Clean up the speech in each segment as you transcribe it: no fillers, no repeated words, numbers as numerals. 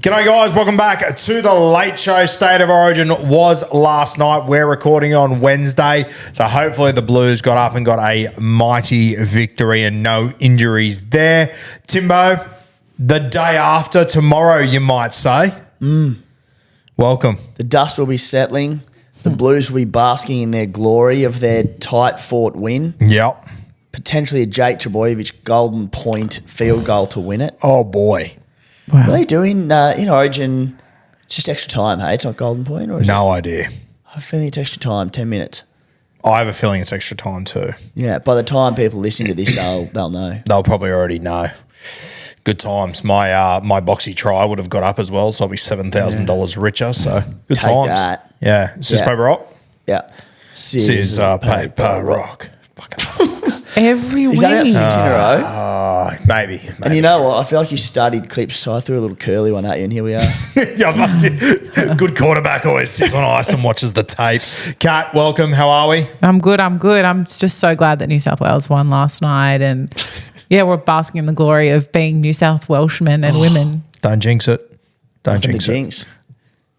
G'day guys, welcome back to the Late Show. State of Origin was last night. We're recording on Wednesday, so hopefully the Blues got up and got a mighty victory and no injuries there. Timbo, the day after tomorrow, you might say. Welcome. The dust will be settling. The Blues will be basking in their glory of their tight-fought win. Yep. Potentially a Jake Trbojevic golden point field goal to win it. Oh boy. Wow. What are they doing in Origin? Just extra time, hey? It's not golden point? Or is No idea. I have a feeling it's extra time, 10 minutes. I have a feeling it's extra time too. Yeah, by the time people listen to this, they'll know. They'll probably already know. Good times. My boxy try would have got up as well, so I'll be $7,000 richer. So good Take times. that. Yeah. Is this paper rock? Yeah. Scissor, paper, rock. Fucking Every week. Is that out 6 in a row? maybe. And you know what? I feel like you studied clips, so I threw a little curly one at you, and here we are. Yeah, good quarterback always sits on ice and watches the tape. Kat, welcome. How are we? I'm good. I'm just so glad that New South Wales won last night. And yeah, we're basking in the glory of being New South Welshmen and women. Don't jinx it. Don't Nothing jinx to it. jinx.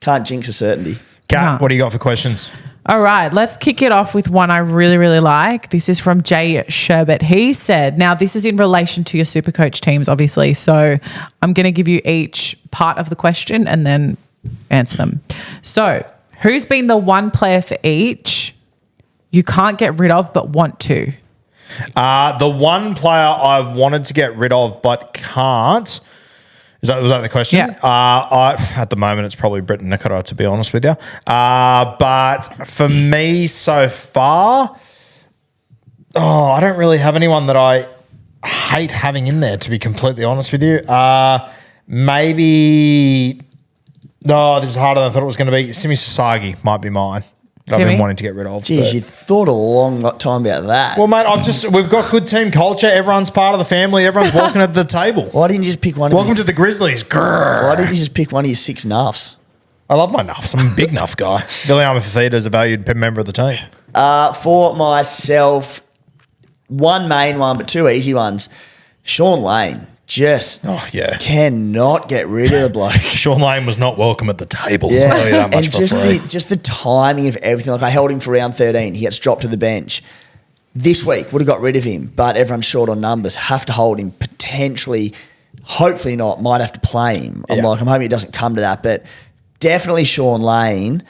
Can't jinx a certainty. Kat, what do you got for questions? All right, let's kick it off with one I really, really like. This is from Jay Sherbet. He said, now this is in relation to your SuperCoach teams, obviously. So I'm going to give you each part of the question and then answer them. So who's been the one player for each you can't get rid of but want to? The one player I've wanted to get rid of but can't. Was that the question? Yeah. At the moment, it's probably Britton Nikora, to be honest with you. But for me so far, I don't really have anyone that I hate having in there, to be completely honest with you. Maybe, this is harder than I thought it was going to be. Simi Sasagi might be mine that I've been wanting to get rid of. Jeez, you thought a long time about that. Well, mate, we've got good team culture. Everyone's part of the family. Everyone's walking at the table. Why didn't you just pick one? Welcome to the Grizzlies. Grrr. Why didn't you just pick one of your 6 nuffs? I love my nuffs. I'm a big nuff guy. Viliama Fafita is a valued member of the team. For myself, one main one, but 2 easy ones. Sean Lane. Just cannot get rid of the bloke. Sean Lane was not welcome at the table. Yeah. I'll tell you that much and for free. just the timing of everything. Like I held him for round 13. He gets dropped to the bench. This week would have got rid of him, but everyone's short on numbers. Have to hold him. Potentially, hopefully not. Might have to play him. I'm hoping it doesn't come to that, but definitely Sean Lane.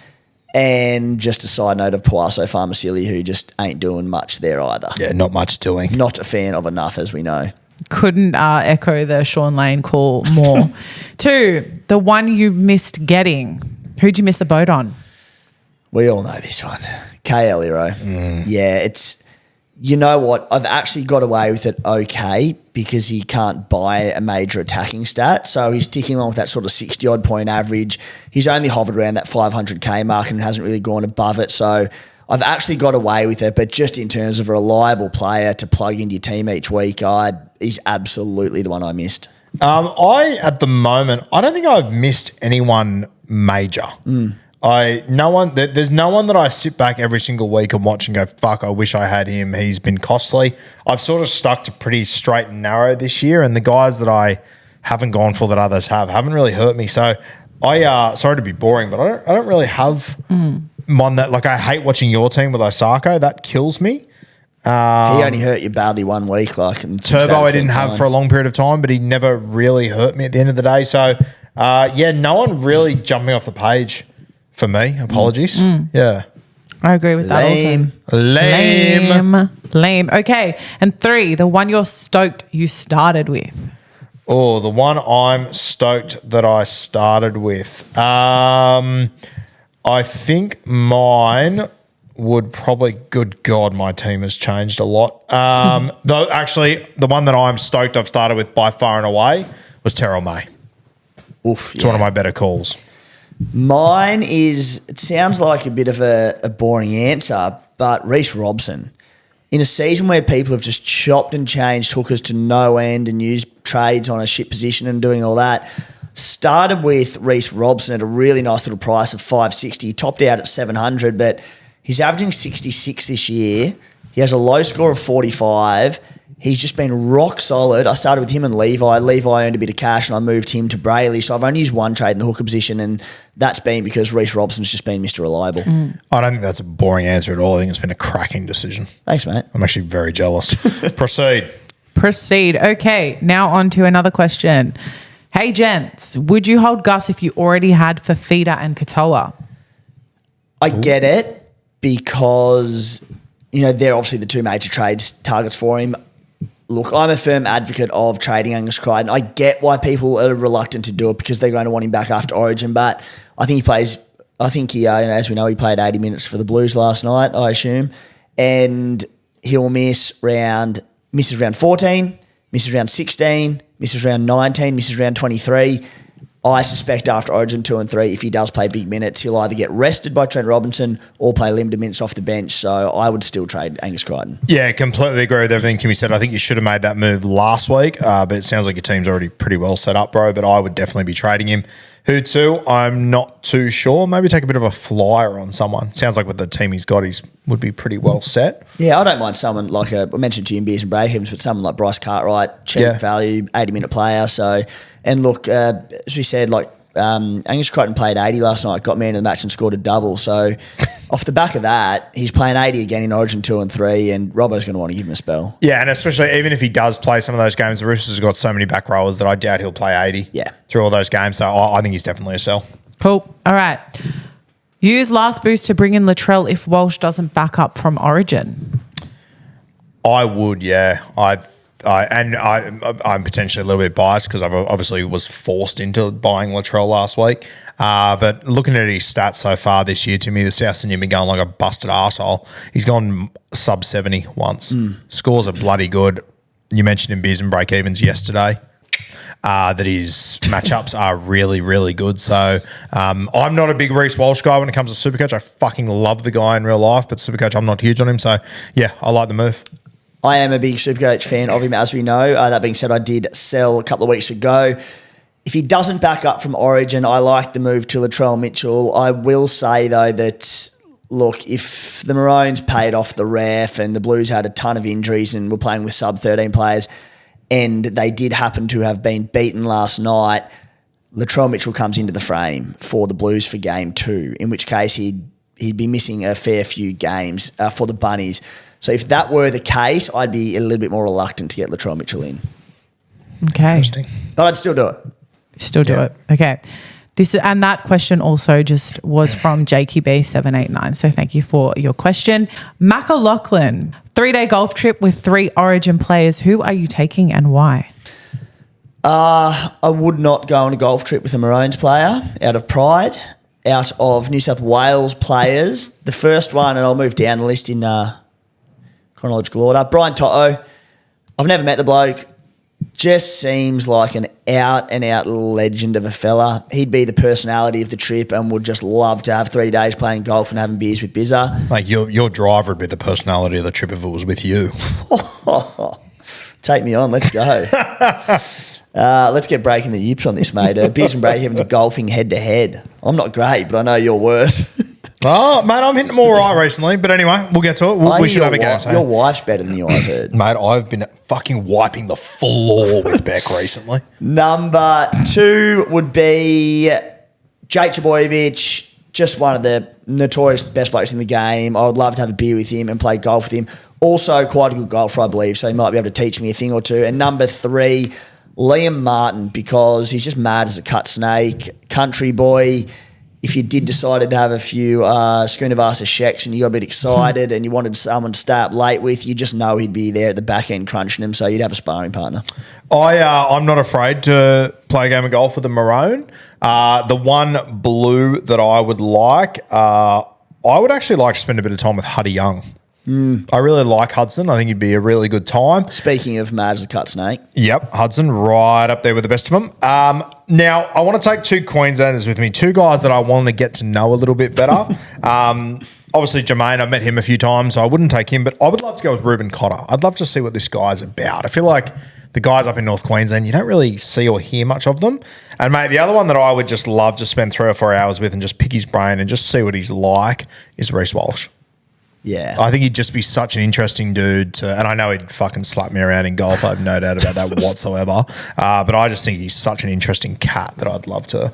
And just a side note of Tuaso Farmasili, who just ain't doing much there either. Yeah, not much doing. Not a fan of enough, as we know. Couldn't echo the Sean Lane call more. 2, the one you missed getting. Who'd you miss the boat on? We all know this one. KL Hero. Yeah, it's, you know what? I've actually got away with it okay because he can't buy a major attacking stat. So he's ticking along with that sort of 60-odd point average. He's only hovered around that 500K mark and hasn't really gone above it. So I've actually got away with it, but just in terms of a reliable player to plug into your team each week, he's absolutely the one I missed. At the moment, I don't think I've missed anyone major. There's no one that I sit back every single week and watch and go, fuck, I wish I had him. He's been costly. I've sort of stuck to pretty straight and narrow this year, and the guys that I haven't gone for that others haven't really hurt me. So sorry to be boring, but I don't really have one that, like, I hate watching your team with Osako. That kills me. He only hurt you badly 1 week. Turbo I didn't have for a long period of time, but he never really hurt me at the end of the day. So, no one really jumping off the page for me. Apologies. Yeah. I agree with that also. Lame. Okay. And 3, the one you're stoked you started with. Oh, the one I'm stoked that I started with. I think mine would probably, good God, my team has changed a lot. Though actually, the one that I'm stoked I've started with by far and away was Terrell May. It's one of my better calls. Mine is, it sounds like a bit of a boring answer, but Reece Robson. In a season where people have just chopped and changed hookers to no end and used trades on a shit position and doing all that, started with Reece Robson at a really nice little price of $560, topped out at $700, but he's averaging 66 this year. He has a low score of 45. he's just been rock solid. I started with him and Levi. Levi earned a bit of cash and I moved him to Brayley. So I've only used one trade in the hooker position, and that's been because Reece Robson's just been Mr. Reliable. I don't think that's a boring answer at all. I think it's been a cracking decision. Thanks, mate. I'm actually very jealous. Proceed. Okay, now on to another question. Hey, gents, would you hold Gus if you already had Fafita and Katoa? I get it because, they're obviously the two major trades targets for him. Look, I'm a firm advocate of trading Angus Crichton. I get why people are reluctant to do it because they're going to want him back after Origin, but I think as we know, he played 80 minutes for the Blues last night, I assume, and he'll misses round 14, misses round 16, misses round 19, misses round 23. I suspect after Origin 2 and 3, if he does play big minutes, he'll either get rested by Trent Robinson or play limited minutes off the bench. So I would still trade Angus Crichton. Yeah, completely agree with everything Timmy said. I think you should have made that move last week, but it sounds like your team's already pretty well set up, bro. But I would definitely be trading him. Who to? I'm not too sure. Maybe take a bit of a flyer on someone. Sounds like with the team he's got, would be pretty well set. Yeah, I don't mind someone like I mentioned Jim Beers and Breakevens, but someone like Bryce Cartwright, cheap value, 80-minute player. So, and look, as we said, Angus Crichton played 80 last night, got man of the match and scored a double. So off the back of that, he's playing 80 again in Origin 2 and 3, and Robbo's going to want to give him a spell. Yeah, and especially even if he does play some of those games, the Roosters have got so many back rowers that I doubt he'll play 80 through all those games. So I think he's definitely a sell. Cool. All right. Use last boost to bring in Latrell if Walsh doesn't back up from Origin. I would, yeah. I'm potentially a little bit biased because I obviously was forced into buying Latrell last week. But looking at his stats so far this year, to me, the South Sydney have been going like a busted arsehole. He's gone sub 70 once. Scores are bloody good. You mentioned in Beers and Breakevens yesterday that his matchups are really, really good. So I'm not a big Reece Walsh guy when it comes to SuperCoach. I fucking love the guy in real life, but SuperCoach, I'm not huge on him. So, yeah, I like the move. I am a big SuperCoach fan of him, as we know. That being said, I did sell a couple of weeks ago. If he doesn't back up from Origin, I like the move to Latrell Mitchell. I will say, though, that, look, if the Maroons paid off the ref and the Blues had a ton of injuries and were playing with sub-13 players and they did happen to have been beaten last night, Latrell Mitchell comes into the frame for the Blues for Game 2, in which case he'd be missing a fair few games for the Bunnies. So if that were the case, I'd be a little bit more reluctant to get Latrell Mitchell in. Okay. Interesting. But I'd still do it. Still do it. Okay. And that question also just was from JQB789. So thank you for your question. Mac O'Loughlin, 3-day golf trip with 3 Origin players. Who are you taking and why? I would not go on a golf trip with a Maroons player out of pride. Out of New South Wales players, the first one, and I'll move down the list in chronological order. Brian Toto. I've never met the bloke. Just seems like an out-and-out legend of a fella. He'd be the personality of the trip and would just love to have 3 days playing golf and having beers with Bizza. Like your driver would be the personality of the trip if it was with you. Take me on. Let's go. Let's get breaking the yips on this, mate. Beers and Breakevens are golfing head-to-head. I'm not great, but I know you're worse. Oh, mate, I'm hitting them all right recently. But anyway, we'll get to it. We should have a game. Your wife's better than you, I've heard. Mate, I've been fucking wiping the floor with Beck recently. Number 2 would be Jake Chaboyevich, just one of the notorious best blokes in the game. I would love to have a beer with him and play golf with him. Also, quite a good golfer, I believe, so he might be able to teach me a thing or two. And number 3, Liam Martin, because he's just mad as a cut snake. Country boy. If you did decide to have a few Schoonavasa sheks and you got a bit excited and you wanted someone to stay up late with, you just know he'd be there at the back end crunching him, so you'd have a sparring partner. I'm not afraid to play a game of golf with a Maroon. The one blue that I would like, I would actually like to spend a bit of time with Huddy Young. I really like Hudson. I think he'd be a really good time. Speaking of mad as a cut snake. Yep, Hudson right up there with the best of them. Now, I want to take 2 Queenslanders with me, 2 guys that I want to get to know a little bit better. Obviously, Jermaine, I've met him a few times, so I wouldn't take him, but I would love to go with Ruben Cotter. I'd love to see what this guy's about. I feel like the guys up in North Queensland, you don't really see or hear much of them. And, mate, the other one that I would just love to spend 3 or 4 hours with and just pick his brain and just see what he's like is Reece Walsh. Yeah. I think he'd just be such an interesting dude to, and I know he'd fucking slap me around in golf. I have no doubt about that whatsoever. But I just think he's such an interesting cat that I'd love to.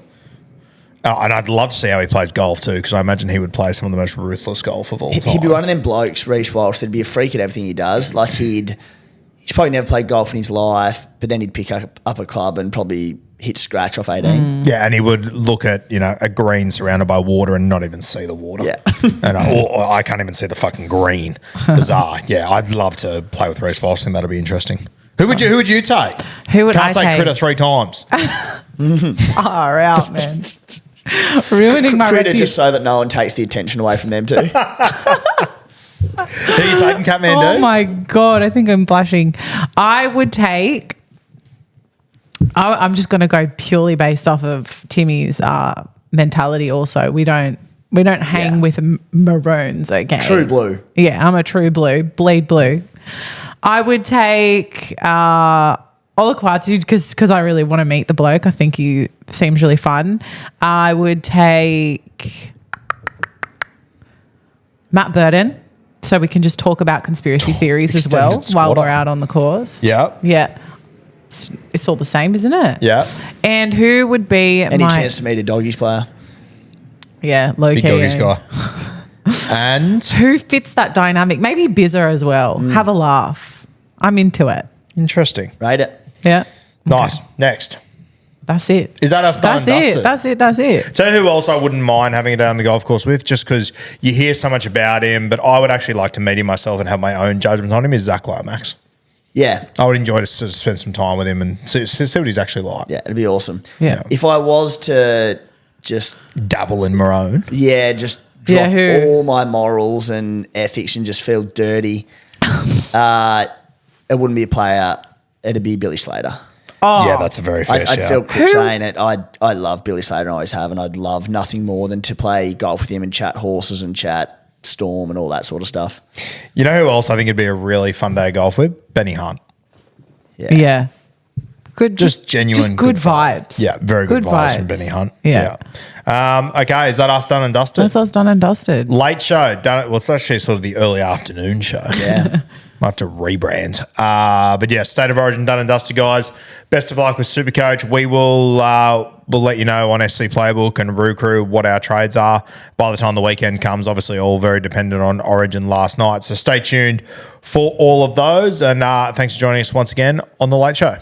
And I'd love to see how he plays golf too, because I imagine he would play some of the most ruthless golf of all time. He'd be one of them blokes, Reece Walsh, that'd be a freak at everything he does. Like he's probably never played golf in his life, but then he'd pick up a club and probably hit scratch off 18. Yeah, and he would look at, a green surrounded by water and not even see the water. Yeah. And I can't even see the fucking green. Bizarre. Yeah, I'd love to play with Reece Walsh. I think that'd be interesting. Who would you take? Who would Can't I take take? Critter 3 times. Far out, man. Ruining my Critter reputation. just so that no one takes the attention away from them too. Who are you taking, Kathmandu? Oh my God, I think I'm blushing. I would take, I'm just going to go purely based off of Timmy's mentality also. We don't hang with maroons, okay? True blue. Yeah, I'm a true blue, bleed blue. I would take Olaquatu because I really want to meet the bloke. I think he seems really fun. I would take Matt Burton so we can just talk about conspiracy theories as well extended while squatter. we're out on the course. Yeah. Yeah. It's all the same, isn't it? Yeah. And who would be Any my... chance to meet a doggies player? Yeah, low Big key. doggies yeah. guy. And Who fits that dynamic? Maybe Bizzer as well. Have a laugh. I'm into it. interesting. Rate it. Yeah. Nice. Next. That's it. Is that us done That's and it. dusted? That's it. Tell you who else I wouldn't mind having a day on the golf course with, just because you hear so much about him, but I would actually like to meet him myself and have my own judgment on him, is Zach Lomax. Yeah. I would enjoy to sort of spend some time with him and see what he's actually like. Yeah, it'd be awesome. Yeah. If I was to just, Dabble in maroon. just drop all my morals and ethics and just feel dirty, it wouldn't be a player. It'd be Billy Slater. Oh, Yeah, that's a very fair I'd shout. feel cool saying it. I love Billy Slater and always have, and I'd love nothing more than to play golf with him and chat horses and chat storm and all that sort of stuff. You know who else I think it'd be a really fun day of golf with? Benny Hunt. Yeah. Good. Just genuine Just good vibes. Yeah, very good vibes from Benny Hunt. Yeah. Okay, is that us done and dusted? That's us done and dusted. Late show. Done it. Well, it's actually sort of the early afternoon show. Yeah. Might have to rebrand. But yeah, State of Origin done and dusted, guys. Best of luck with SuperCoach. We will we'll let you know on SC Playbook and Roo Crew what our trades are by the time the weekend comes. Obviously, all very dependent on Origin last night. So stay tuned for all of those. And thanks for joining us once again on The Late Show.